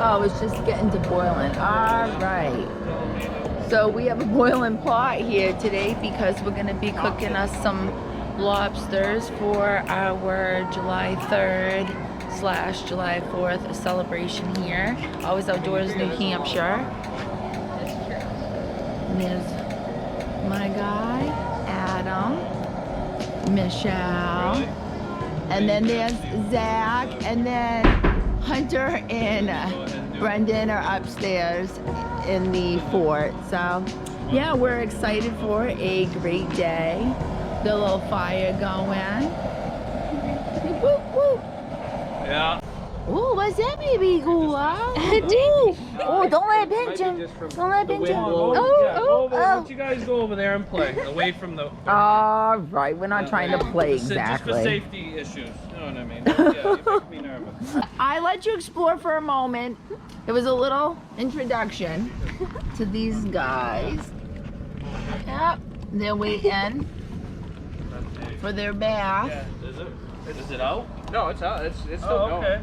Oh, it's just getting to boiling. All right. So we have a boiling pot here today because we're gonna be cooking us some lobsters for our July 3rd / July 4th celebration here. Always Outdoors, New Hampshire. And there's my guy, Adam, Michelle, and then there's Zach, and then Hunter and Brendan are upstairs in the fort. So yeah, we're excited for a great day. The little fire going. Whoop, whoop. Yeah. Ooh, what's that baby go out? Ooh. Oh, don't let it pinch him. Don't let it pinch him. Why don't you guys go over there and play away from the. All right, we're not trying to play exactly. Just for safety issues. You know what I mean? Yeah, you make me nervous. I let you explore for a moment. It was a little introduction to these guys. Yep, they're waiting for their bath. Yeah, is it out? No, it's out. It's still going. Okay.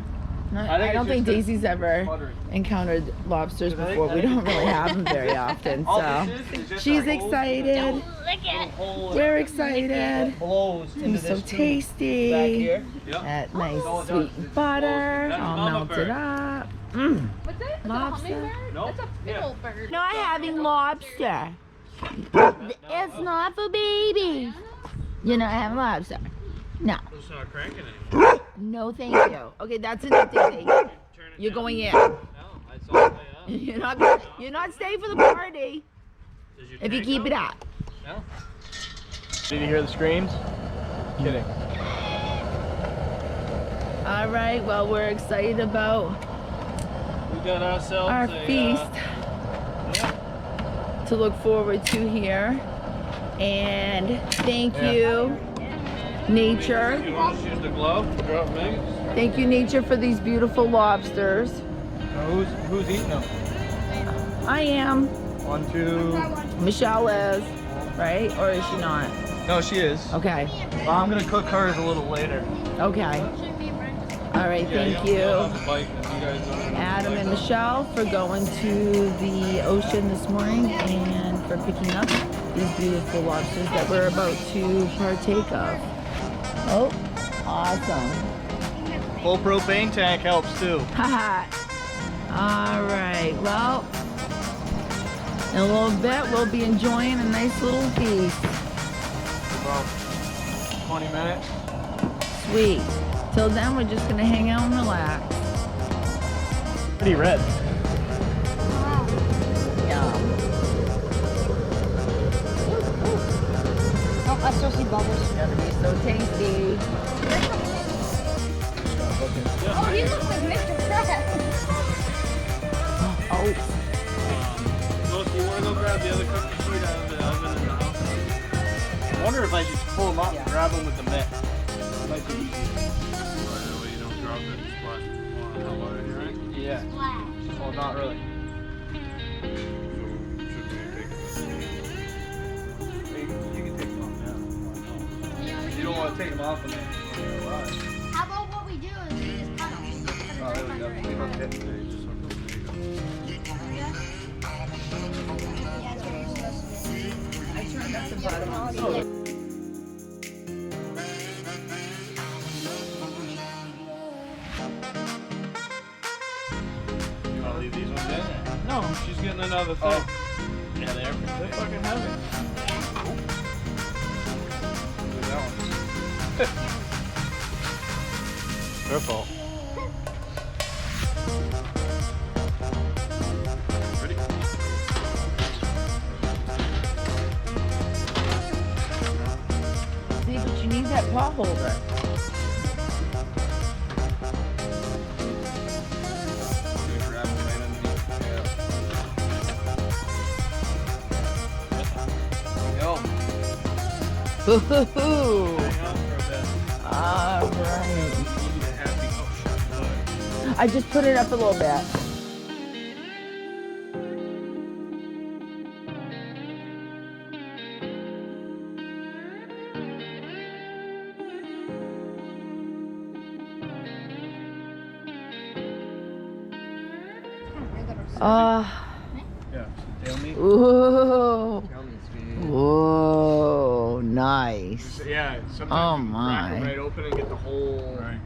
I don't think Daisy's ever encountered lobsters before. We don't really have them very often, so she's excited. We're excited. It's so tasty. That nice sweet butter, all melted up. Mmm. Lobster. That's a fiddle bird. Not having lobster. It's not for babies. You're not having lobster. No. It's not cranking anymore. No, thank you. Okay, that's enough, Daisy. You're going in. No, I saw it. You're not staying for the party if you keep it up. No. Did you hear the screams? Kidding. All right. Well, we're excited about We got ourselves our feast to look forward to here. And thank you, nature. You want to use the glove to drop me? Thank you, nature, for these beautiful lobsters. Who's eating them? I am. 1, 2. Michelle is, right? Or is she not? No, she is. Okay. Well, I'm gonna cook hers a little later. Okay. All right. Thank you, Adam and Michelle, for going to the ocean this morning and for picking up these beautiful lobsters that we're about to partake of. Oh, awesome. Full propane tank helps too. Haha. All right. Well, in a little bit, we'll be enjoying a nice little feast. About 20 minutes. Sweet. Till then, we're just going to hang out and relax. Pretty red. Yum. Oh, I still see bubbles. It's going to be so tasty. Oh, he looks like Mr. Krabs. Oh. Look, you want to go grab the other cookie sheet out of the oven in the house? I wonder if I just pull them up and grab them with the mitt. Might be easy. That way you don't drop it and splash hot water in your eye. Yeah. Well, not really. You can take them off now. You don't want to take them off and then How about what we do is we just cut them. oh, there we go. We hooked it. I turned up the bottom of the You want to leave these ones in? No, she's getting another thing. Oh. Yeah, they're fucking heavy. Do that one. Her fault. Ready? See, but you need that pot holder. Woo-hoo-hoo. Hang on for a bit. All right. Need a happy ocean. I just put it up a little bit. Yeah, tail meat. Ooh. Whoa, nice. Yeah, sometimes Oh, you can my. crack them right open and get the whole. Right.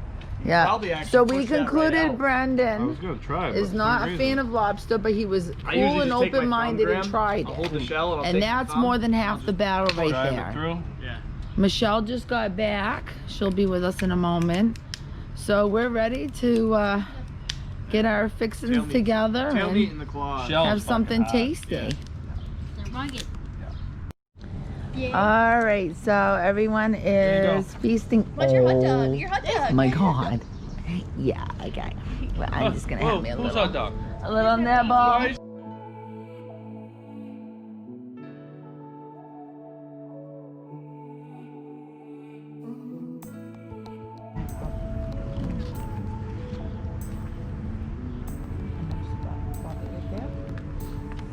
Yeah. Probably actually So we push that right concluded out. I Brendan was gonna try it. is not a fan of lobster, but he was I cool usually and just take my thumb open-minded and grab, tried I'll hold the it. shell and I'll And take that's the thumb, more than and half I'll the battle right Drive it there. through. Yeah. Michelle just got back. She'll be with us in a moment. So we're ready to get our fixings Tail meat. together Tail meat and in the claws. Shell. have fucking something hot. tasty. Yeah. They're rugged. Yeah. All right, so everyone you go. is feasting. What's your hot dog? Your hot dog. Oh my God. Yeah, okay. Well, I'm just gonna have me a Who's hot little, dog? a little nibble.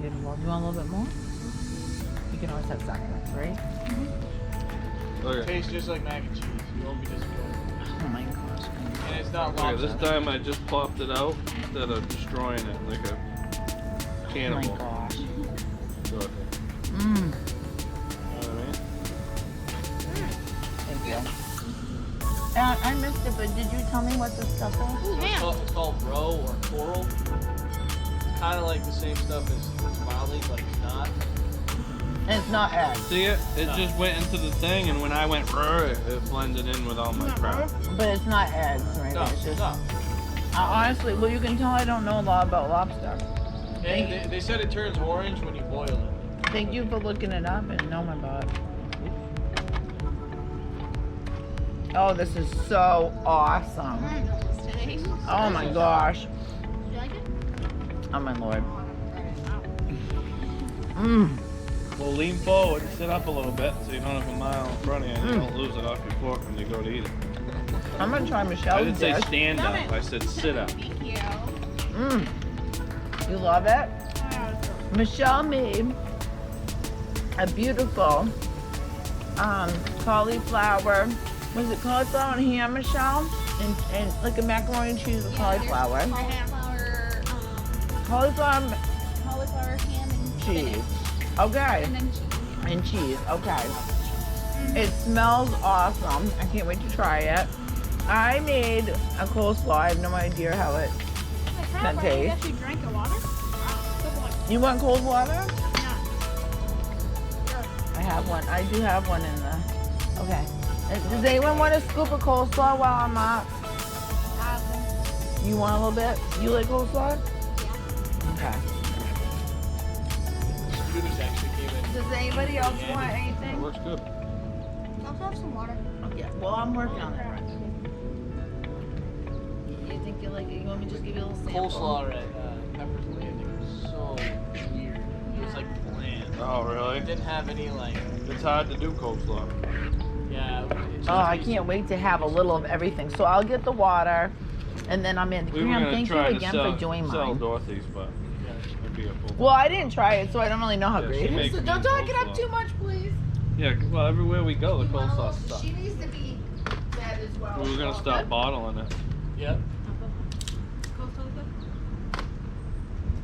You want a little bit more? You can always have seconds, right? Okay. Tastes just like mac and cheese. You won't be disappointed. Oh my gosh. And it's not Okay, lobster. this time I just popped it out instead of destroying it like a Oh my cannibal. gosh. So, you Mmm. know what I mean? Thank you. I missed it, but did you tell me what this stuff is? It's called roe or coral. It's kind of like the same stuff as tamale, but it's not. And it's not egg. See it? It just went into the thing, and when I went, it blended in with all my crap. But it's not eggs, right? No, It's just, no. honestly, well, you can tell I don't know a lot about lobster. And they said it turns orange when you boil it. Thank you for looking it up and knowing about it. Oh, this is so awesome. Oh my gosh. You like it? Oh my lord. Mmm. Well, lean forward and sit up a little bit so you don't have a mile in front of you and you don't lose it off your fork when you go to eat it. I'm gonna try I Michelle's didn't say dish. stand up, I said sit up. Thank you. Mmm. You love it? Michelle made a beautiful cauliflower. Was it cauliflower and ham, Michelle? And like a macaroni and cheese with cauliflower. Cauliflower Cauliflower, ham, and cheese. spinach. Okay. And then cheese. And cheese. Okay. It smells awesome. I can't wait to try it. I made a coleslaw. I have no idea how it. That taste. actually drank the water? You want cold water? No. I have one. I do have one in the. Okay. Does anyone want a scoop of coleslaw while I'm up? You want a little bit? You like coleslaw? Okay. Scooters actually came in. Does anybody else want It anything? works good. Also have some water. Yeah. Well, I'm working on it. You think you like it? You want me to just give you a little sample? Coleslaw at Pepper's Landing was so weird. It was like bland. Oh, really? It didn't have any like. It's hard to do coleslaw. Yeah. It just Oh, I can't wait to have a little of everything. So I'll get the water, and then I'm in. We were Graham, gonna thank you try to again sell, for doing sell mine. Dorothy's, but it'd be a full. Well, I didn't try it, so I don't really know how Yeah, great she it is. makes So me don't talk it up coleslaw. too much, please. Yeah, well, everywhere we go, the coleslaw stuff. She needs to be fed as well. We were gonna stop bottling it. Yep.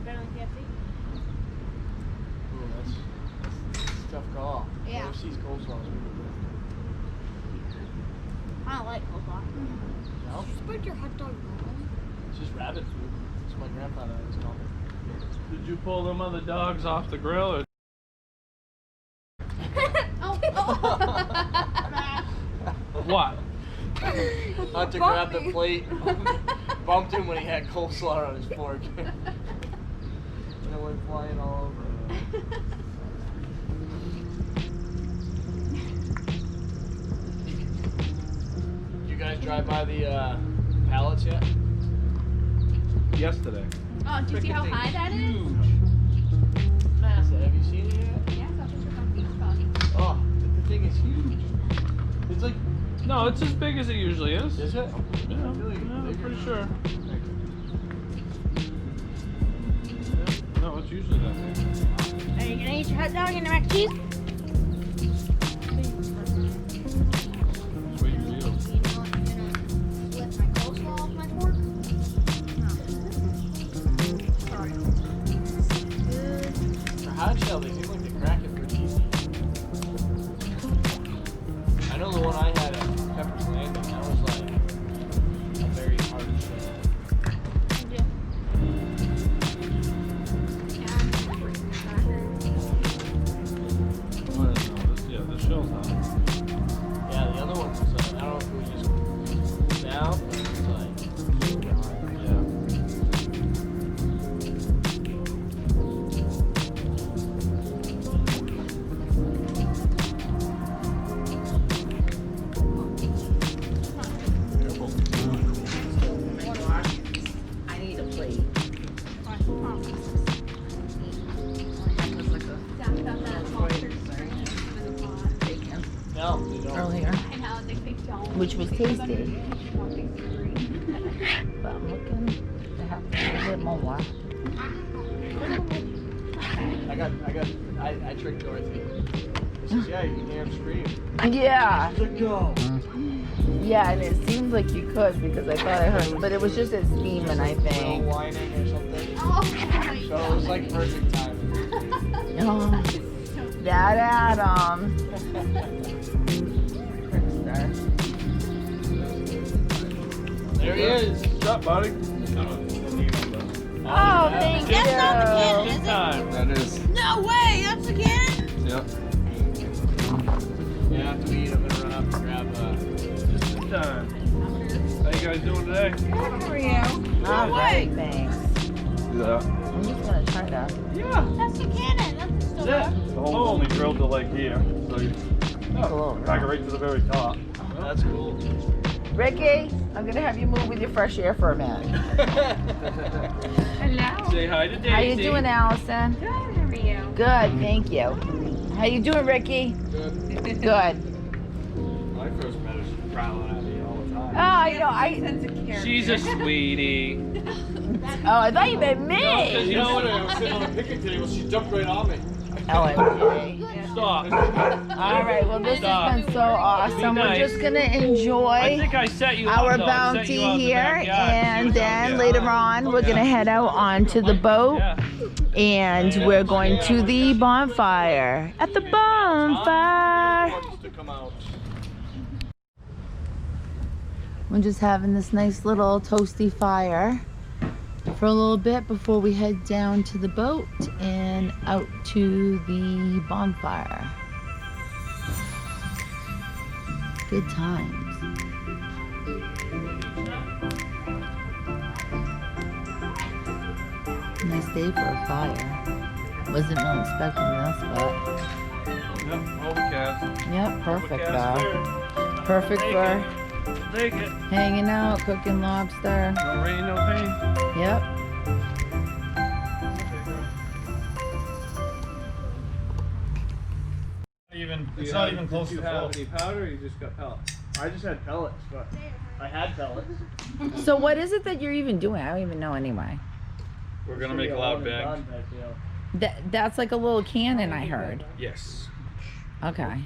Better than KFC? Ooh, that's a tough call. Yeah. KFC's coleslaw is really good. I don't like coleslaw. No? You spread your hot dog normally? It's just rabbit food. That's what my grandfather always called it. Did you pull them other dogs off the grill or? What? Hunter grabbed the plate, bumped him when he had coleslaw on his fork. And it went flying all over. You guys drive by the pallets yet? Yesterday. Oh, do you see how high that is? Huge. Massive. Have you seen it yet? Yeah, it's a picture from Facebook. Oh, the thing is huge. It's like, No, it's as big as it usually is. is it? Yeah, I feel like yeah, I'm it's pretty bigger. sure. Yeah, no, it's usually that big. Are you gonna eat your hot dog and the mac and cheese? Sweet deal. Split my coleslaw off my fork? No. Sorry. which was tasty. But I'm looking to have a little bit more. I tricked Dorothy. She says, yeah, you can hear him scream. Yeah. She's like, go. Yeah, and it seemed like you could because I thought I heard, but it was just a steaming, I think. Whining or something. Oh my So it was like perfect timing. Oh, that Adam. There he is. What's up, buddy? Oh, thank you. That's not the cannon, is it? Time. That is. No way, that's the cannon? Yep. Yeah, after we eat, I'm gonna run up and grab Just in time. How you guys doing today? Good for you. All right, thanks. Yeah. I'm just gonna try to. Yeah. That's the cannon, that's the still That's it. The hole only drilled to like here. So you a little crack it right to the very top. That's cool. Ricky, I'm gonna have you move with your fresh air for a minute. Hello. Say hi to Daisy. How you doing, Allison? Good, how are you? Good, thank you. How you doing, Ricky? Good. Good. My first met her, she's prowling at me all the time. Oh, you know, She's a sweetie. Oh, I thought you meant me. You know what? I was sitting on a picnic table, she jumped right on me. OMG. Stop. All right, well, this has been so awesome. We're nice. just gonna I enjoy think I set you our up, though. I set bounty you out in the here, backyard. and You then was later on, we're gonna head out onto the boat, Yeah. and we're going to the bonfire. At the bonfire. Wants to come out. We're just having this nice little toasty fire for a little bit before we head down to the boat and out to the bonfire. Good times. Nice day for a fire. Wasn't really expecting this, but Yep, overcast. yep, perfect Overcast though. there. Perfect Take for it. Take it. hanging out, cooking lobster. No rain, no pain. Yep. It's not even close to You have full. any powder or you just got pellets? I just had pellets, but I had pellets. So what is it that you're even doing? I don't even know anyway. We're gonna make a loud bang. That's like a little cannon, I heard. Yes. Okay.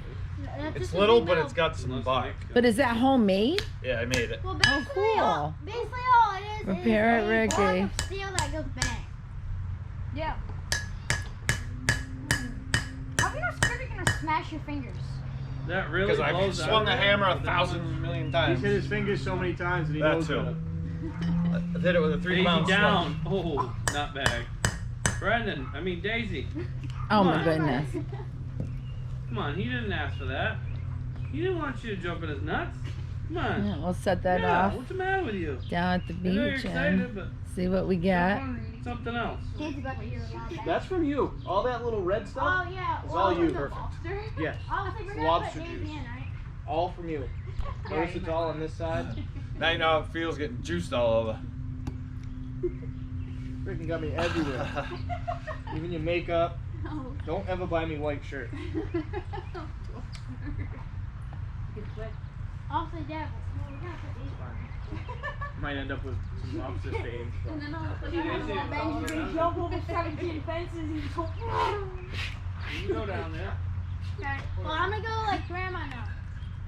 It's little, but it's got some bite. But is that homemade? Yeah, I made it. Well, basically, cool. basically all it is Repair it, is a Ricky. block of steel that goes bang. Yeah. How are you not scared you're gonna smash your fingers? That really Because I've blows swung the out. hammer 1,000 million times. He's hit his fingers so many times that he That knows too. better. I hit it with a Daisy 3-pound down. Oh, not bag. Daisy. Oh my Come on. goodness. Come on, he didn't ask for that. He didn't want you to jump in his nuts. Come on. Yeah, we'll set that Yeah, off what's the matter with you? down at the I know you're beach excited, and but see what we jump got. on something else. Dan's about to hear about that. That's from you. All that little red stuff, Oh yeah. it's all you. Perfect. Lobster? Yes. Oh, I think we're It's gonna lobster put Daisy juice. in, right? all from you. Notice it's all on this side. Now you know how it feels getting juiced all over. Freaking got me everywhere. Even your makeup. Oh. Don't ever buy me white shirt. Off the devil. Well, we're gonna put these on. Might end up with some lobster stains. And then I'll put You them guys see on it? bench. You're gonna jump over 17 fences and just go. You go down there. Okay. Well, I'm gonna go like grandma now.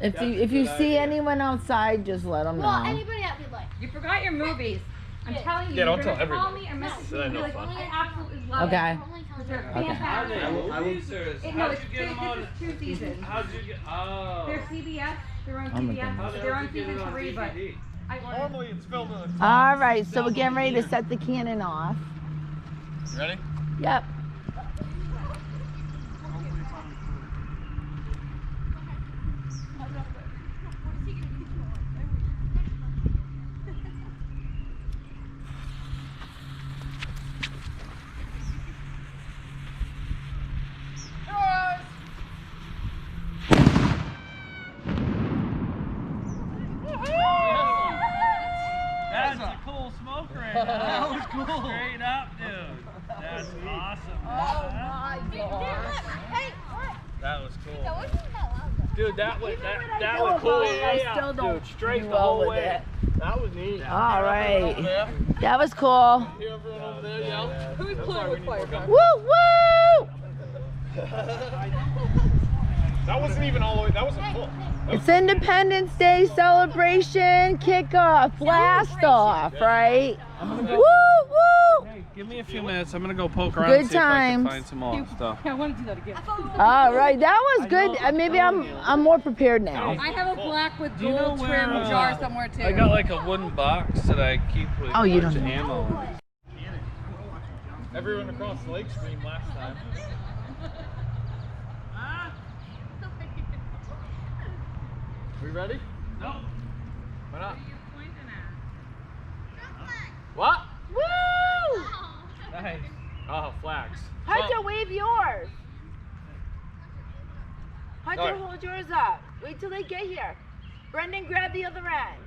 If That's you a if you good see idea. anyone outside, just let them Well, know. anybody that we'd like. You forgot your movies. I'm telling you, Yeah, don't you're tell gonna call everybody. me or message Then I me. know Like, fun. I absolutely love Okay. it. Only tell They're them. Okay. Are fantastic. they movies or No, how'd it's you get them on? there's 2 seasons. How'd you get? Oh. They're CBS. They're on Oh my CBS. goodness. How the They're hell on did you get season it on 3, but DVD? I ordered. Normally it's filmed in the top. All right, so we're getting ready to set the cannon off. Ready? Yep. That's a cool smoke right now. That was cool. Straight up, dude. That's awesome. Oh my God. Hey, what? That was cool. That wasn't that loud though. Dude, that was know cool. about it, I still don't Dude, straight do the well whole with way. it. That was neat. All right. Over there. That was cool. Hear everyone over there yell? Who's playing with Firecrackers? Woo woo! That wasn't even all the way. That wasn't full. It's Independence Day celebration, kickoff, blast off, right? Woo woo! Hey, give me a few minutes. I'm gonna go poke around Good and see if I times. can find some more stuff. I want to do that again. All right, that was good. Maybe I'm more prepared now. I have a black with Do you know gold where, trim jar somewhere too. I got like a wooden box that I keep with Oh, you a bunch don't of know. ammo. Everyone across the lake screamed last time. We ready? No. Why not? What? Woo! Nice. Oh, flags. Hunter, wave yours. Hunter, Alright. hold yours up. Wait till they get here. Brendan, grab the other end.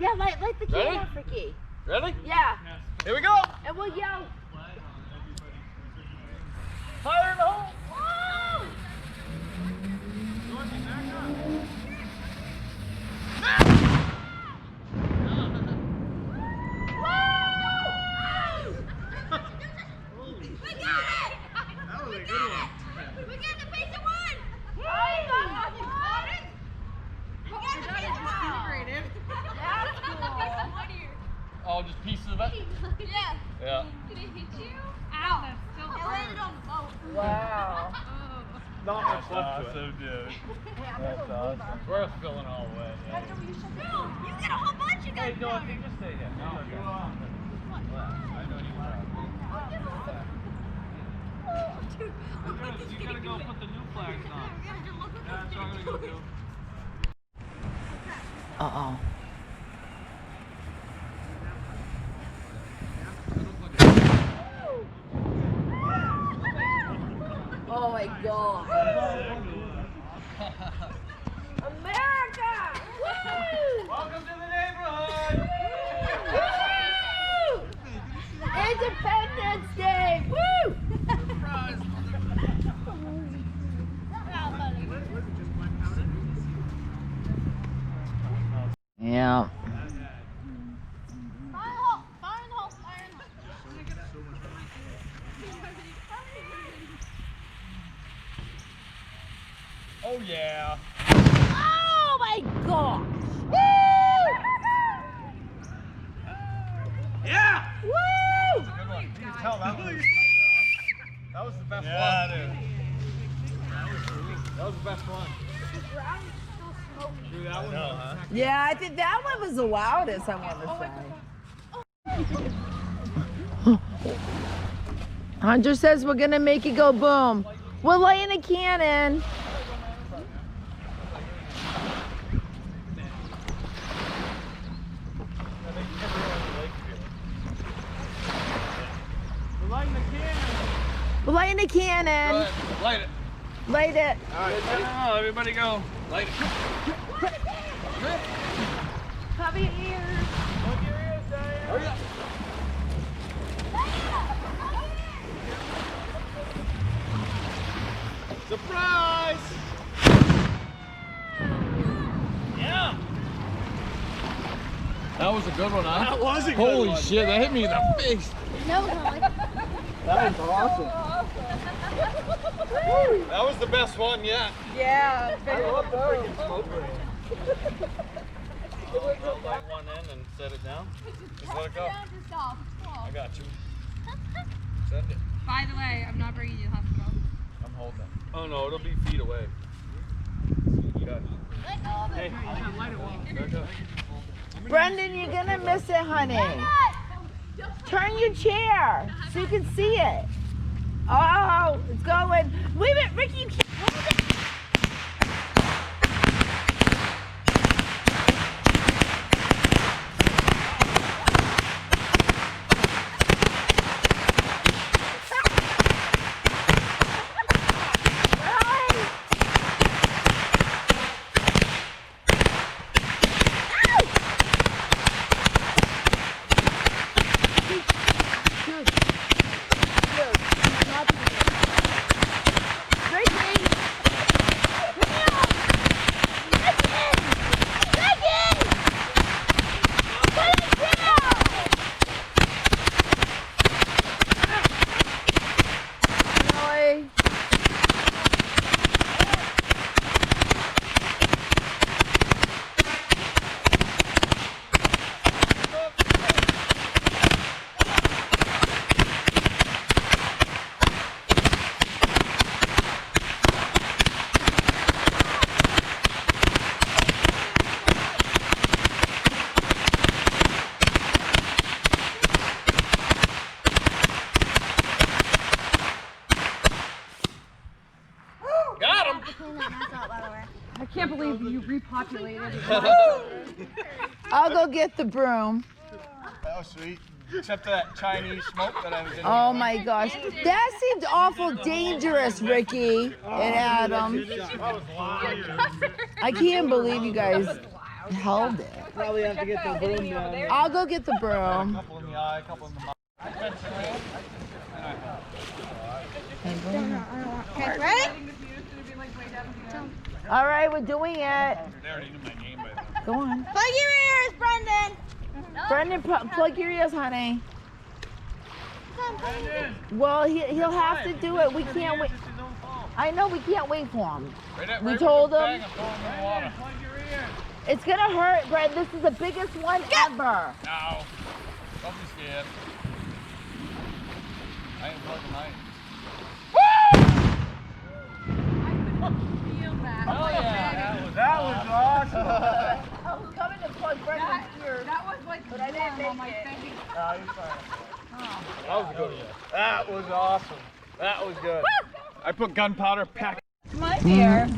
Yeah, light the Ready? camera, Fricky. Ready? Yeah, Here we go! and we'll yell. Fire in the hole! Oh, just pieces of it? Yeah. Yeah. Did it hit you? Ow. It landed on the boat. Wow. Not much left to it. Awesome, dude. That's awesome. We're spilling all the way. Yeah. No, you get a whole bunch of Hey, guys. no, I think just stay here. No, I know you You gotta go put the new flags on. That's what I'm gonna go do. Uh-oh. Oh my God. America! Woo! Welcome to the neighborhood! Woo! Independence Day! Woo! Yeah. Oh yeah! Oh my gosh! Woo! Yeah! Woo! Good one. You can tell that was that was the best Yeah, one. dude. That was the best one. Dude, that one. No, huh? Yeah, I think that one was the loudest, I want to say. Hunter says we're gonna make it go boom. We're laying a cannon. We're lighting the cannon. We're laying a Go cannon. ahead. Light it. Light it. No, everybody go. Light it. Cover your ears. Hurry up. Surprise! Yeah. That was a good one, huh? That was a good Holy one. shit, that hit me in the face. No, Holly. That was awesome. That was the best one yet. Yeah. I love the freaking smoke ring. Light one in and set it down. Just let it go. I got you. Send it. By the way, I'm not bringing you. You'll have to go. I'm holding it. Oh no, it'll be feet away. Good. Hey, There it goes. Brendan, you're gonna miss it, honey. Turn your chair so you can see it. Oh, it's going. Wait a minute, Ricky, you can't hold it. Ricky! You repopulated. I'll go get the broom. That was sweet. Except for that Chinese smoke that I was in. Oh my gosh. That seemed awful dangerous, Ricky and Adam. I can't believe you guys held it. Probably have to get the broom down. I'll go get the broom. A couple in the eye, a couple in the mouth. Okay, ready? All right, we're doing it. Go on. Plug your ears, Brendan. Brendan, plug your ears, honey. Well, he'll have to do it. We can't wait. I know, we can't wait for him. We told him. It's going to hurt, Brad. This is the biggest one ever. No. Don't be scared. I ain't plugging mine. Feel that. Oh yeah, that was awesome. I was coming to plug Brendan's ears. That was like But I didn't warm on make my it. face. That was a good one. That was awesome. That was good. I put gunpowder pack. My dear.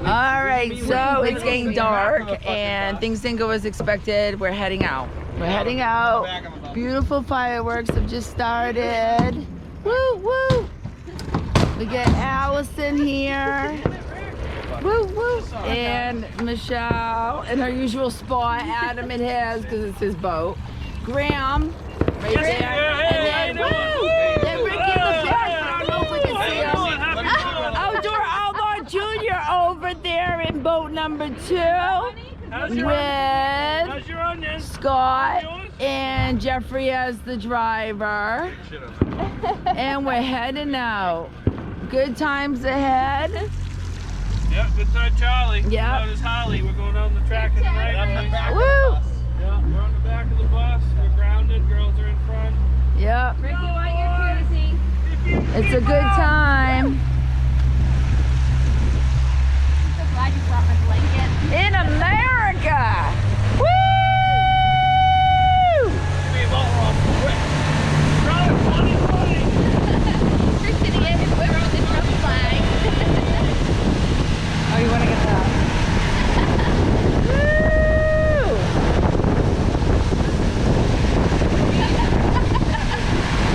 All right, so it's getting dark and things didn't go as expected. We're heading out. We're heading out. Beautiful fireworks have just started. Woo, woo. We got Allison here. Woo, woo. And Michelle in her usual spot. Adam in his, because it's his boat. Graham, right there. And then, woo! Then Ricky in the back. I don't know if we can see him. Outdoor Outlaw Jr. over there in boat number 2 with Scott and Jeffrey as the driver. And we're heading out. Good times ahead. Yep, good time, Charlie. Yep. That is Holly. We're going down the track in the right. Woo! Yeah, we're on the back of the bus. We're grounded. Girls are in front. Yep. Ricky, while you're cruising. It's a good time. I'm so glad you brought my blanket. In America! Woo! You're sitting in and we're on the Trump flag. Oh, you want to get that? Woo!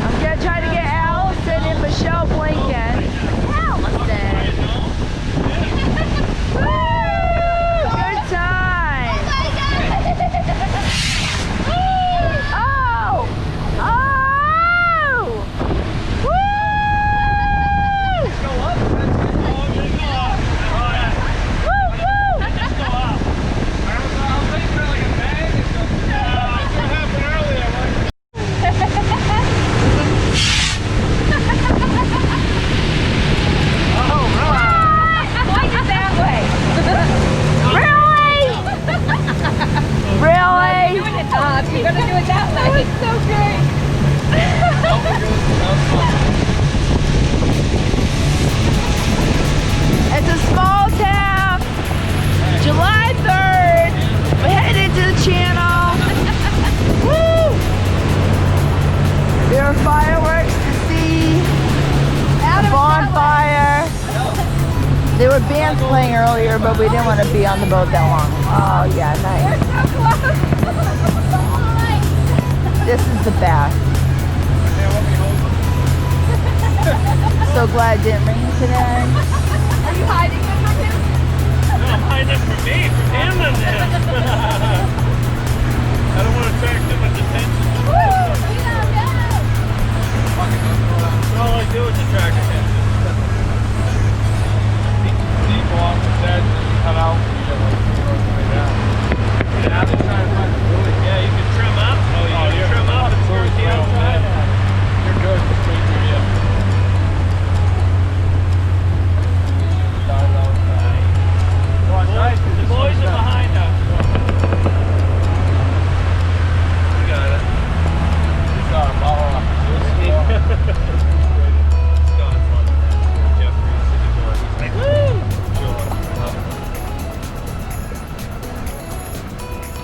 I'm gonna try to get Allison and Michelle blinking. Allison! Woo! Good time! Oh! Oh! Woo! Point it that way. Really? Really? Doing it, Bob. You're gonna do it that way. That was so great. It's a small town. July 3rd. We're headed to the channel. Woo! There are fireworks to see. A bonfire. There were bands playing earlier, but we didn't want to be on the boat that long. Oh yeah, nice. This is the best. So glad it didn't rain today. Are you hiding them from him? No, I'm hiding it from me, from him and him. I don't want to attract too much attention. All I do is attract attention. Deep off the dead, cut out. Yeah, they're trying to find the really. Yeah, you can trim up. Oh, you can trim up and towards the outside. You're good. Straight through, yeah. The boys are behind us. We got it. Scott's on Jeffrey's in the door. He's like, woo!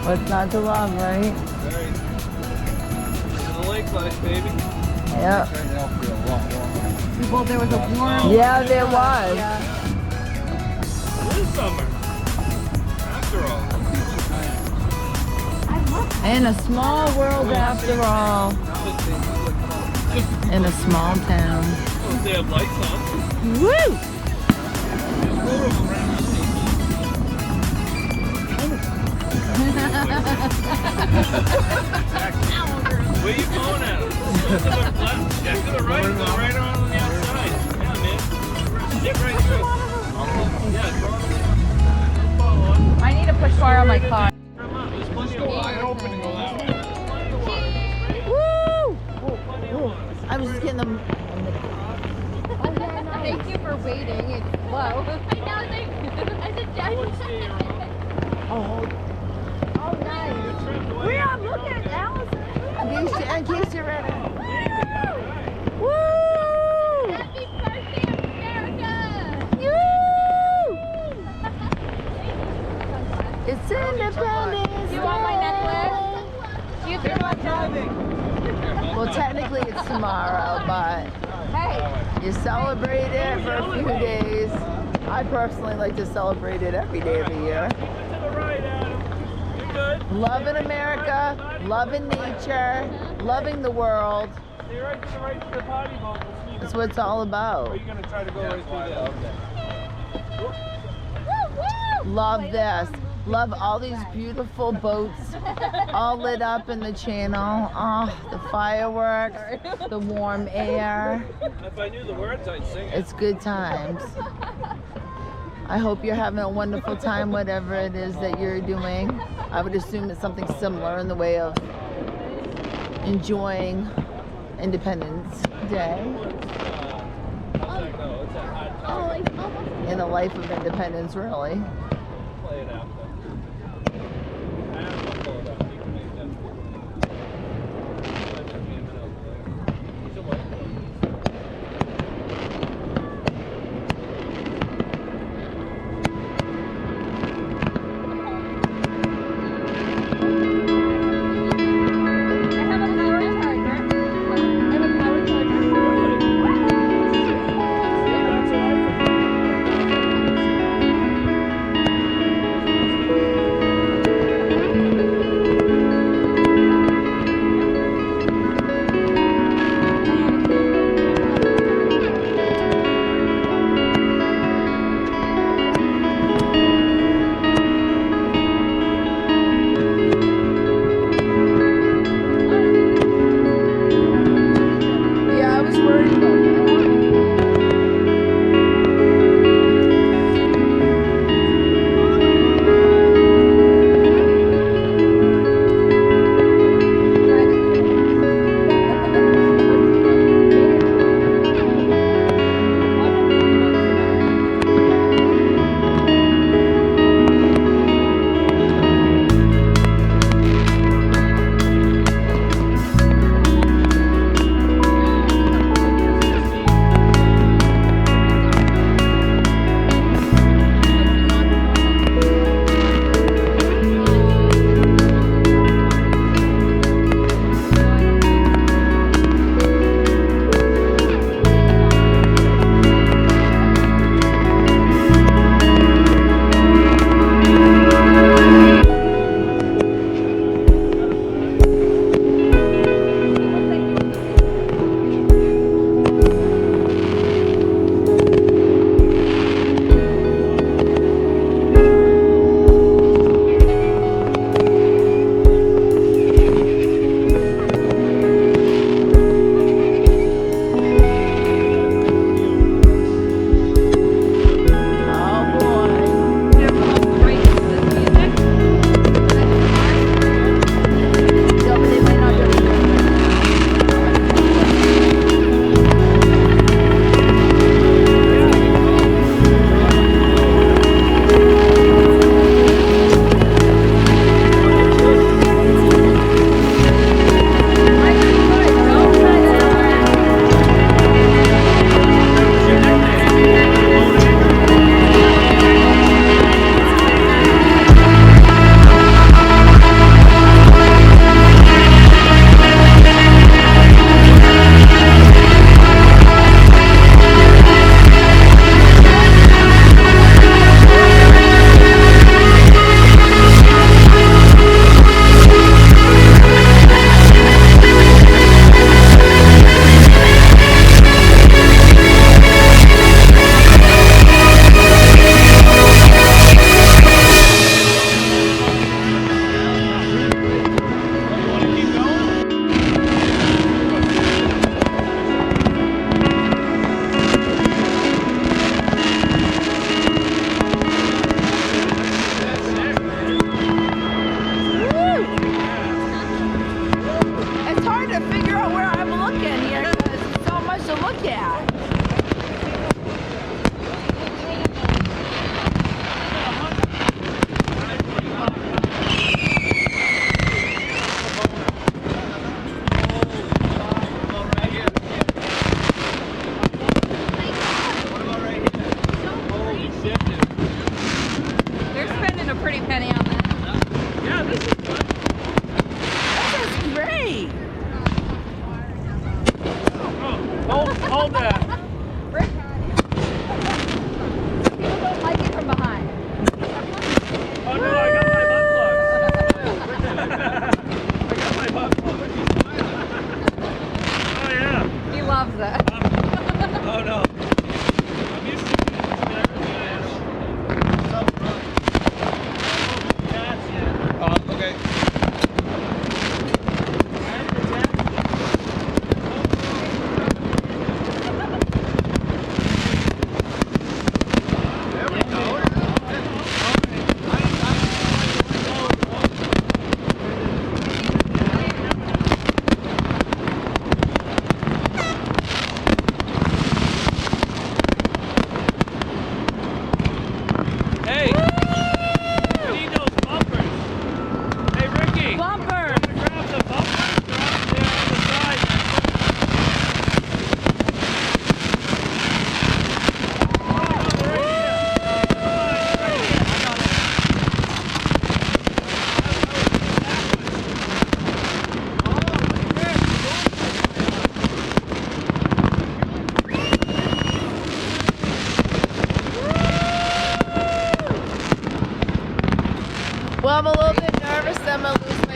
What's not to love, right? Very. This is the lake life, baby. Yep. Well, there was a warm. Yeah, there was. It is summer. In a small world after all. In a small town. They have lights on. Woo! Where you going at? To the left, yeah, to the right, go right around on the outside. Yeah, man. Get right through. Yeah, follow up. I need to push fire on my car. Come on, there's plenty of wide open and go that way. Woo! I was just getting them. Thank you for waiting. It's slow. I said, Dad. Oh, Oh, nice. Yeah, look at Allison. in case you're ready. Woo! Happy birthday, America! It's Independence. You want my necklace? Do you think about driving? Well, technically it's tomorrow, but Hey. you celebrate it for a few days. I personally like to celebrate it every day of the year. To the right, Adam. You're good. Loving America, loving nature, loving the world. Stay right to the right to the potty boat. That's what it's all Or about. are you going to try to go right through there? Okay. Love this. Love all these beautiful boats all lit up in the channel. Oh, the fireworks, the warm air. If I knew the words, I'd sing it. It's good times. I hope you're having a wonderful time, whatever it is that you're doing. I would assume it's something similar in the way of enjoying Independence Day How's that go? It's a hot topic. in a life of independence, really. Play it out, though. I have to pull it up. You can make that. That took me a minute over there. He's a white boy. I have a power charger. I have a power charger. That's all right.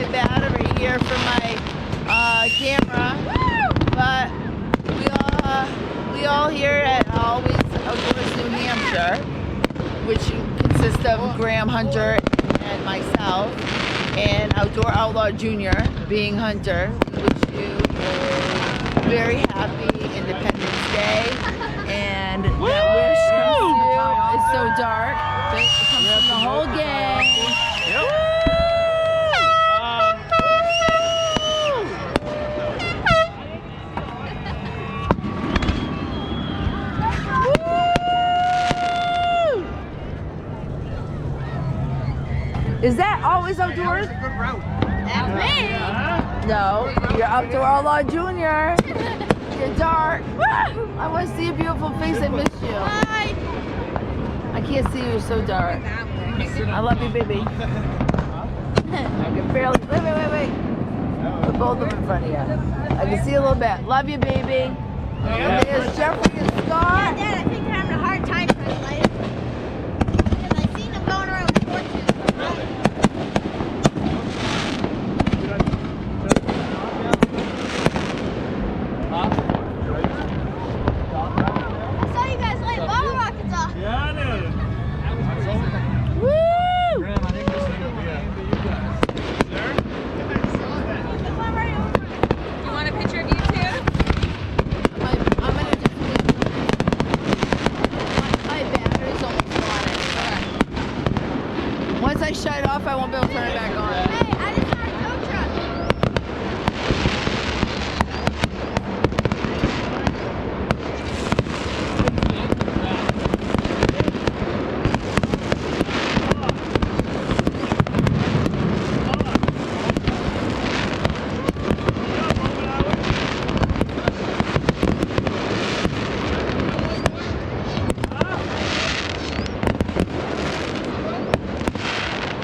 the battery here for my camera. But we all here at Always Outdoors New Hampshire, which consists of Graham Hunter and myself, and Outdoor Outlaw Jr. being Hunter. We wish you a very happy Independence Day, and that wish comes true. It's so dark, but it comes from the whole gang. Is that Always Outdoors? That's me. No, you're Outdoor Outlaw Jr. You're dark. I want to see your beautiful face. I miss you. Bye. I can't see you. You're so dark. I love you, baby. I can barely. Wait. Put both of them in front of you. I can see a little bit. Love you, baby. And there's Jeffrey and Scott. Dad, I think they're having a hard time translating. Because I've seen them going around with fortunes. I saw you guys light bottle rockets off. Yeah, I know. Woo! Graham, I think this thing will be There's one right over there. You want a picture of you two? I'm gonna just my battery's almost on it. Once I shut it off, I won't be able to turn it back on. Hey, I just saw a tow truck.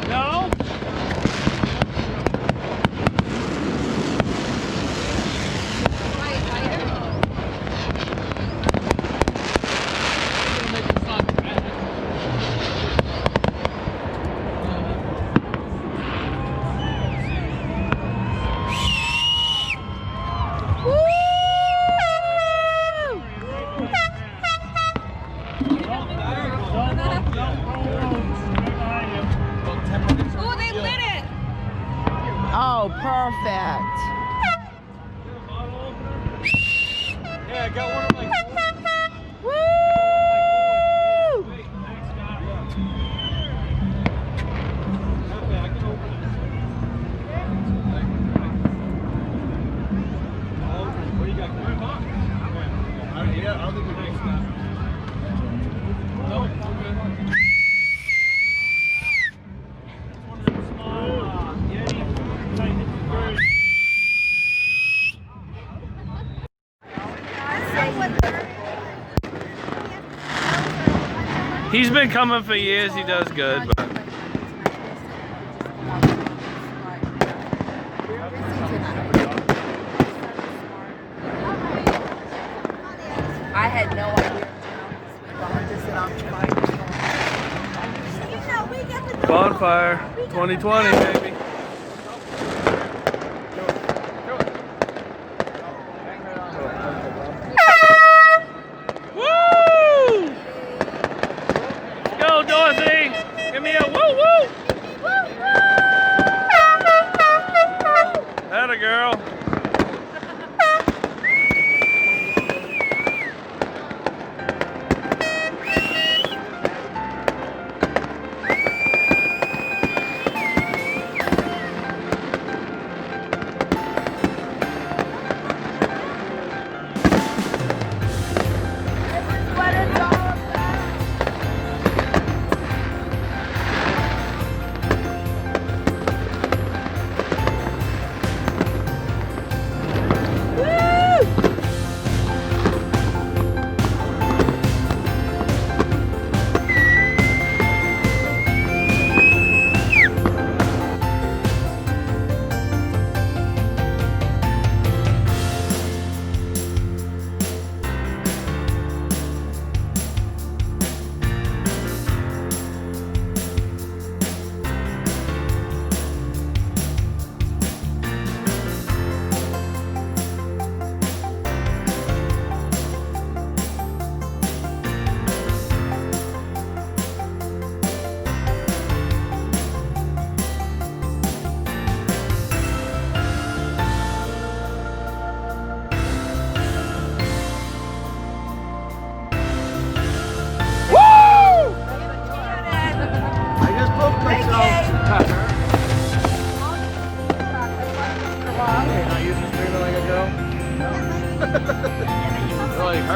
No? Ooh, they lit it! Oh, perfect. Yeah, I got one of my. Woo! Okay, I can open it. What do you got? Yeah, I don't think we fixed that. No, it's all good. One of them small, Yeti, tight hit bird. He's been coming for years. He does good, but I had no idea. Bonfire 2020, baby. Woo! Let's go, Dorothy. Give me a woo woo. Atta girl.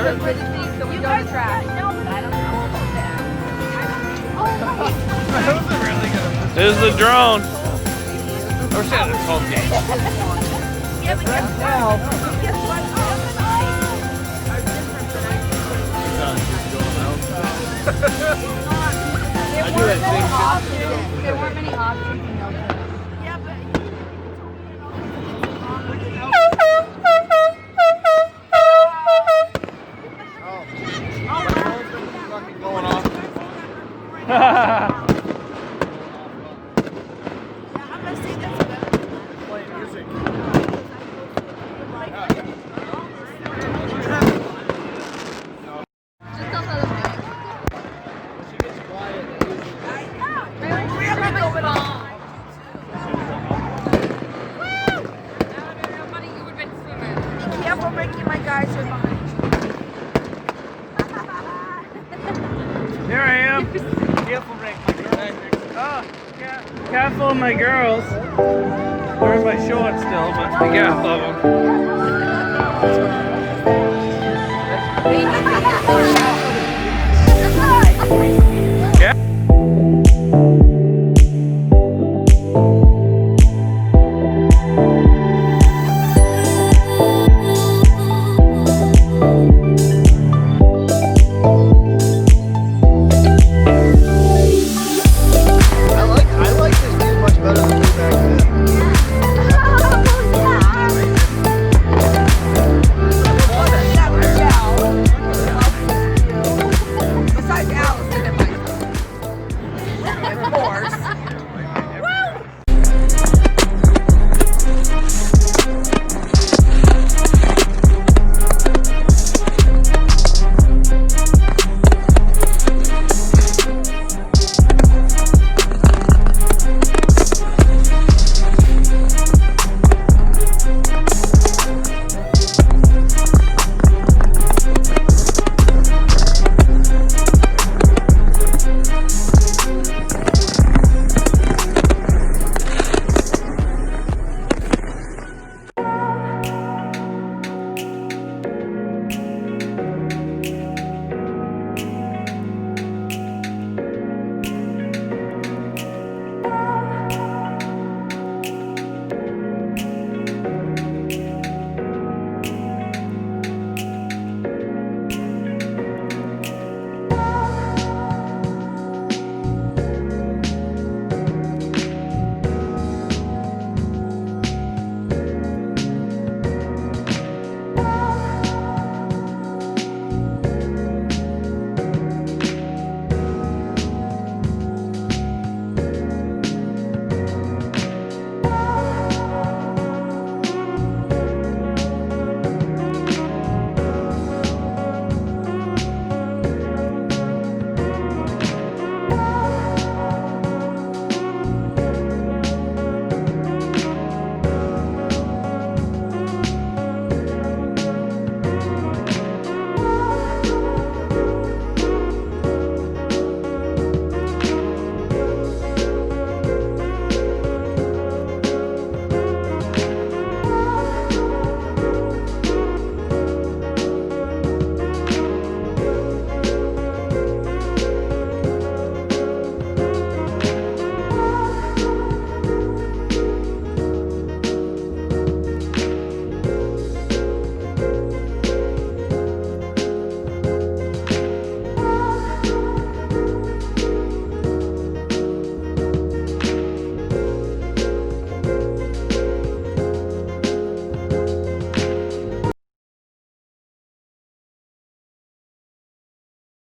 the frisbee, so we go to track. No, but I don't know about that. That was a really good one. There's the drone. I wish I had a 12 gauge. Yeah, but guess what? There weren't many options in those. Yeah, but Fucking going off. I'm gonna say that's better. Playing music. Just outside of the She gets quiet. Careful, Ricky, my guys are behind you. Here I am. Careful, Rick. Oh, yeah. Careful of my girls. Wearing my shorts still, but be careful of them.